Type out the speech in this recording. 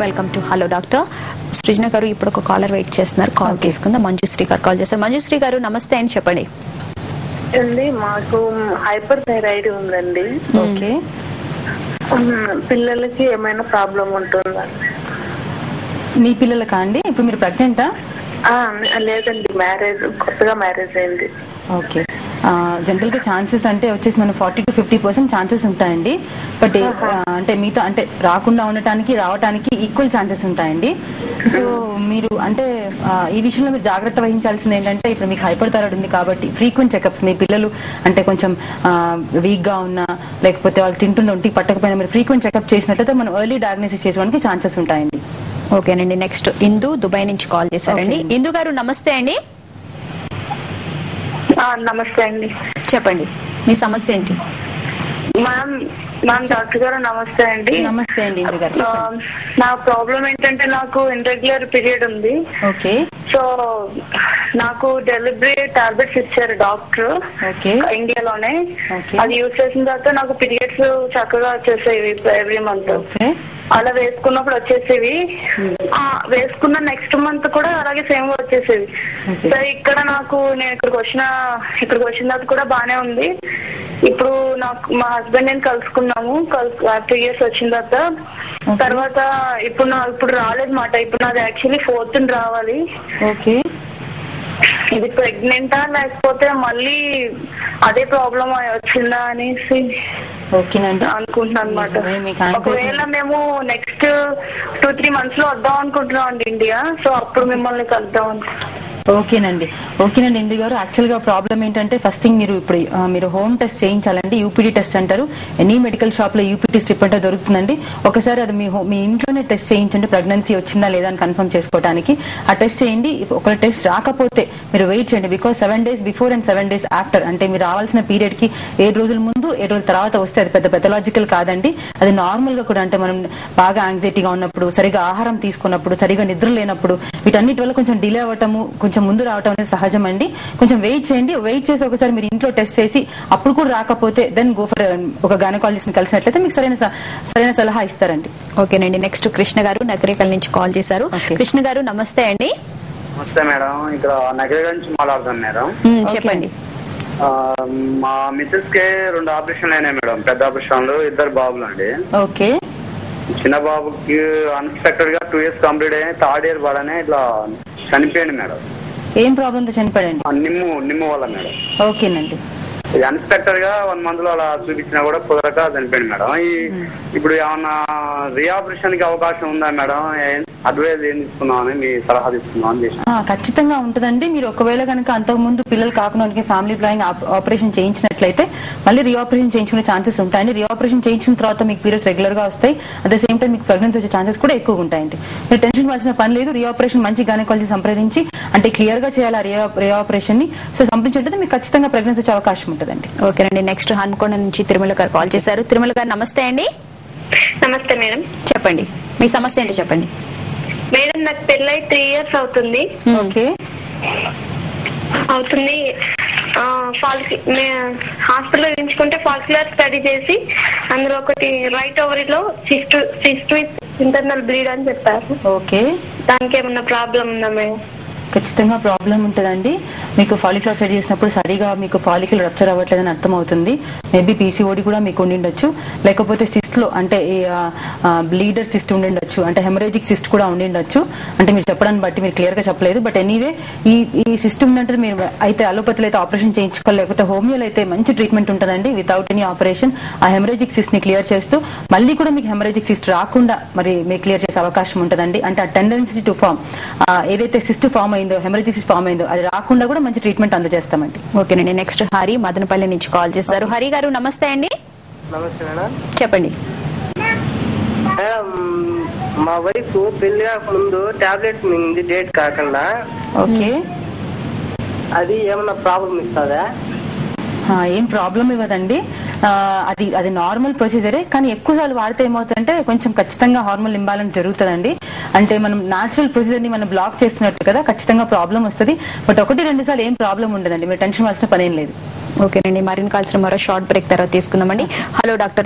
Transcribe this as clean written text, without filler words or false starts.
Welcome to hello doctor. Srujana గారు ఇప్పుడు ఒక కాలర్ వెయిట్ చేస్తున్నారు, కాల్ తీసుకుందాం. మంజుశ్రీ గారు కాల్ చేస్తారు. మంజుశ్రీ గారు నమస్తే అని చెప్పండి. అండి మాకు హైపర్ థైరాయిడ్ ఉందండి. ఓకే, పిల్లలకి ఏమైనా ప్రాబ్లం ఉంటుందా? మీ పిల్లలకా అండి? ఇప్పుడు మీరు ప్రెగ్నెంటా? లేదండి, కొత్తగా మ్యారేజ్ అయింది. ఓకే, జనరల్ గా ఛాన్సెస్ అంటే వచ్చేసి మనం 40 to 50% ఛాన్సెస్ ఉంటాయండి. బట్ అంటే మీతో అంటే రాకుండా ఉండటానికి రావటానికి ఈక్వల్ ఛాన్సెస్ ఉంటాయండి. సో మీరు అంటే ఈ విషయంలో మీరు జాగ్రత్త వహించాల్సింది ఏంటంటే, ఇప్పుడు మీకు హైపర్ థైరాయిడ్ ఉంది కాబట్టి ఫ్రీక్వెంట్ చెకప్స్, మీ పిల్లలు అంటే కొంచెం వీక్ గా ఉన్నా లేకపోతే వాళ్ళు తింటున్న ఒంటికి పట్టకపోయినా మీరు ఫ్రీక్వెంట్ చెకప్ చేసినట్లయితే మనం ఎర్లీ డయాగ్నోసిస్ చేసేవానికి ఛాన్సెస్ ఉంటాయండి. ఓకేనండి. నెక్స్ట్ ఇందు దుబాయ్ నుంచి కాల్ చేశారండి. ఇందు గారు నమస్తే అండి. నమస్తే అండి, చెప్పండి మీ సమస్య ఏంటి? మ్యామ్ డాక్టర్ గారు నమస్తే అండి. నమస్తే అండి ఇందు గారు. నా ప్రాబ్లం ఏంటంటే నాకు ఇర్రెగ్యులర్ పీరియడ్ ఉంది. ఓకే, సో నాకు డెలివరీ టాబ్లెట్స్ ఇచ్చారు డాక్టర్ ఇండియాలోనే. అది యూజ్ చేసిన తర్వాత నాకు పీరియడ్స్ చక్కగా వచ్చేసేవి ఎవ్రీ మంత్. అలా వేసుకున్నప్పుడు వచ్చేసేవి, వేసుకున్న నెక్స్ట్ మంత్ కూడా అలాగే సేమ్ గా వచ్చేసేవి. సో ఇక్కడ నాకు నేను ఇక్కడికి వచ్చిన తర్వాత కూడా బానే ఉంది. ఇప్పుడు నాకు మా హస్బెండ్ నేను కలుసుకున్నాము 3 years వచ్చిన తర్వాత ఇప్పుడు రాలేదన్నమాట. ఇప్పుడు నాది యాక్చువల్లీ 4th రావాలి. ఓకే, ఇది ప్రెగ్నెంటా లేకపోతే మళ్ళీ అదే ప్రాబ్లం వచ్చిందా అనేసి అనుకుంటున్నాను అనమాట. ఒకవేళ మేము నెక్స్ట్ 2-3 months లో వద్దాం అనుకుంటున్నాం అండి ఇండియా. సో అప్పుడు మిమ్మల్ని కలుద్దాం అనుకుంటున్నాం. ఓకేనండి ఇందు గారు. యాక్చువల్ గా ప్రాబ్లం ఏంటంటే, ఫస్ట్ థింగ్ మీరు హోమ్ టెస్ట్ చేయించాలండి. యూపీడీ టెస్ట్ అంటారు. ఎనీ మెడికల్ షాప్ లో యూపీటీ స్ట్రిప్ అంటే దొరుకుతుందండి. ఒకసారి అది మీ ఇంట్లోనే టెస్ట్ చేయించండి, ప్రెగ్నెన్సీ వచ్చిందా లేదా అని కన్ఫర్మ్ చేసుకోవడానికి. ఆ టెస్ట్ చేయండి. ఒక టెస్ట్ రాకపోతే మీరు వెయిట్ చేయండి. Because 7 days before and 7 days after, అంటే మీరు రావాల్సిన పీరియడ్ కి 7 రోజుల ముందు 7 రోజుల తర్వాత వస్తే అది పెద్ద పెథలాజికల్ కాదండి. అది నార్మల్ గా కూడా, అంటే మనం బాగా యాంగ్జైటీగా ఉన్నప్పుడు, సరిగా ఆహారం తీసుకున్నప్పుడు, సరిగా నిద్ర లేనప్పుడు, వీటన్నిటి వల్ల కొంచెం డిలే అవ్వటము, కొంచెం ముందు రావటం అనేది సహజం అండి. కొంచెం వెయిట్ చేయండి. వెయిట్ చేసి ఒకసారి మీరు ఇంట్లో టెస్ట్ చేసి అప్పుడు కూడా రాకపోతే దెన్ గో ఫర్ ఒక గైనకాలజిస్ట్ ని కలిసినట్లయితే మీకు సరైన సలహా ఇస్తారండి. ఓకేనండి. నెక్స్ట్ కృష్ణ గారు నగరికల్ నుంచి కాల్ చేశారు. కృష్ణ గారు నమస్తే అండి. నమస్తే మేడం, ఇక్కడ నగరికల్ నుంచి మాట్లాడుతాను మేడం. చెప్పండి. మా మిస్సెస్ కి 2 ఆపరేషన్లు అయినాయి మేడం, పెద్ద ఆపరేషన్లు, 2 బాబులు అండి. ఓకే, చిన్న బాబుకి అన్ఎక్స్పెక్టెడ్ గా 2 years కంప్లీట్ అయ్యి 3rd year పడనే ఇట్లా చనిపోయాడు మేడం. ఏం ప్రాబ్లంతో చనిపోయాడండి? నిమ్ము వల్ల మేడం. ఓకేనండి. అన్ఎక్స్పెక్టెడ్ గా 1 month లో అలా చూపించినా కూడా కుదరక చనిపోయింది మేడం. ఇప్పుడు ఏమన్నా రీఆపరేషన్ కి అవకాశం ఉందా మేడం? అడ్వైజ్ ఏం తీసుకున్నామని మీ సలహా తీసుకున్నామని. ఖచ్చితంగా ఉంటుందండి. మీరు ఒకవేళ కనుక అంతకు ముందు పిల్లలు కాకుండా ఫ్యామిలీ ప్లానింగ్ ఆపరేషన్ చేయించినట్లయితే మళ్ళీ రీఆపరేషన్ చేయించుకునే ఛాన్సెస్ ఉంటాయండి. రీఆపరేషన్ చేయించిన తర్వాత మీకు పీరియడ్స్ రెగ్యులర్ గా వస్తాయి. అట్ ద సేమ్ టైం మీకు ప్రెగ్నెన్సీ వచ్చే ఛాన్సెస్ కూడా ఎక్కువగా ఉంటాయండి. మీరు టెన్షన్ పడాల్సిన పని లేదు. రీఆపరేషన్ మంచి గైనకాలజీ సంప్రదించి, అంటే క్లియర్ గా చేయాలి రీఆపరేషన్ ని. సో సంప్రదించినట్లయితే మీకు ఖచ్చితంగా ప్రెగ్నెన్సీ వచ్చే అవకాశం ఉంటుందండి. ఓకేనండి. నెక్స్ట్ హన్మకొండ నుంచి తిరుమల గారు కాల్ చేశారు. తిరుమల గారు నమస్తే అండి. నమస్తే మేడం, చెప్పండి మీ సమస్య ఏంటో చెప్పండి. మేడం నాకు పెళ్ళై 3 years అవుతుంది. ఓకే, అవుతుంది. హాస్పిటల్లో చూపించుకుంటే ఫాల్కులర్ స్టడీ చేసి అందులో ఒకటి రైట్ ఓవరీలో సిస్ట్ విత్ ఇంటర్నల్ బ్లీడ్ అని చెప్పారు. ఓకే, దానికి ఏమన్నా ప్రాబ్లం ఉందా మేడం? ఖచ్చితంగా ప్రాబ్లం ఉంటుందండి. మీకు ఫాలిక్యులర్ స్టడీ చేసినప్పుడు సరిగా మీకు ఫాలిక్యులర్ రప్చర్ అవ్వట్లేదని అర్థం అవుతుంది. మేబీ పీసీఓడి కూడా మీకు ఉండిండొచ్చు, లేకపోతే సిస్ట్ లో అంటే బ్లీడర్ సిస్ట్ ఉండిండొచ్చు, అంటే హెమరేజిక్ సిస్ట్ కూడా ఉండిండొచ్చు. అంటే మీరు చెప్పడాన్ని బట్టి మీరు క్లియర్ గా చెప్పలేదు. బట్ ఎనీవే ఈ సిస్ట్ ఉందంటే మీరు అయితే అలోపతిలో అయితే ఆపరేషన్ చేయించుకోవాలి, లేకపోతే హోమియోలో అయితే మంచి ట్రీట్మెంట్ ఉంటుందండి. వితౌట్ ఎనీ ఆపరేషన్ ఆ హెమరేజిక్ సిస్ట్ ని క్లియర్ చేస్తూ మళ్ళీ కూడా మీకు హెమరేజిక్ సిస్ట్ రాకుండా మరి మీరు క్లియర్ చేసే అవకాశం ఉంటుందండి. అంటే ఆ టెండెన్సీ టు ఫామ్, ఏదైతే సిస్ట్ ఫామ్ అయిందో, హెమరేజిక్ సిస్ట్ ఫామ్ అయిందో, అది రాకుండా కూడా మంచి ట్రీట్మెంట్ అందజేస్తామండి. ఓకేనండి. నెక్స్ట్ హరి మదనపల్లి నుంచి కాల్ చేస్తారు. హరి గారు నమస్తే అండి. నమస్తే మేడం, చెప్పండి. మా వైఫ్ పెళ్లి ముందు టాబ్లెట్ మింగింది డేట్ కాకుండా. ఓకే, అది ఏమన్నా ప్రాబ్లం ఇస్తుందా? ఏం ప్రాబ్లం ఇవ్వదండి. అది నార్మల్ ప్రొసీజరే, కానీ ఎక్కువసార్లు వాడితే ఏమవుతుందంటే కొంచెం ఖచ్చితంగా హార్మోన్ ఇంబాలెన్స్ జరుగుతుందండి. అంటే మనం న్యాచురల్ ప్రొసీజర్ ని మనం బ్లాక్ చేస్తున్నట్టు కదా, ఖచ్చితంగా ప్రాబ్లం వస్తుంది. బట్ 1-2 సార్లు ఏం ప్రాబ్లం ఉండదండి. మీరు టెన్షన్ పడాల్సిన పనేం లేదు. ఓకేనండి. మరిన్ని కాల్సిన మరో షార్ట్ బ్రేక్ తర్వాత తీసుకుందామండి. Hello doctor.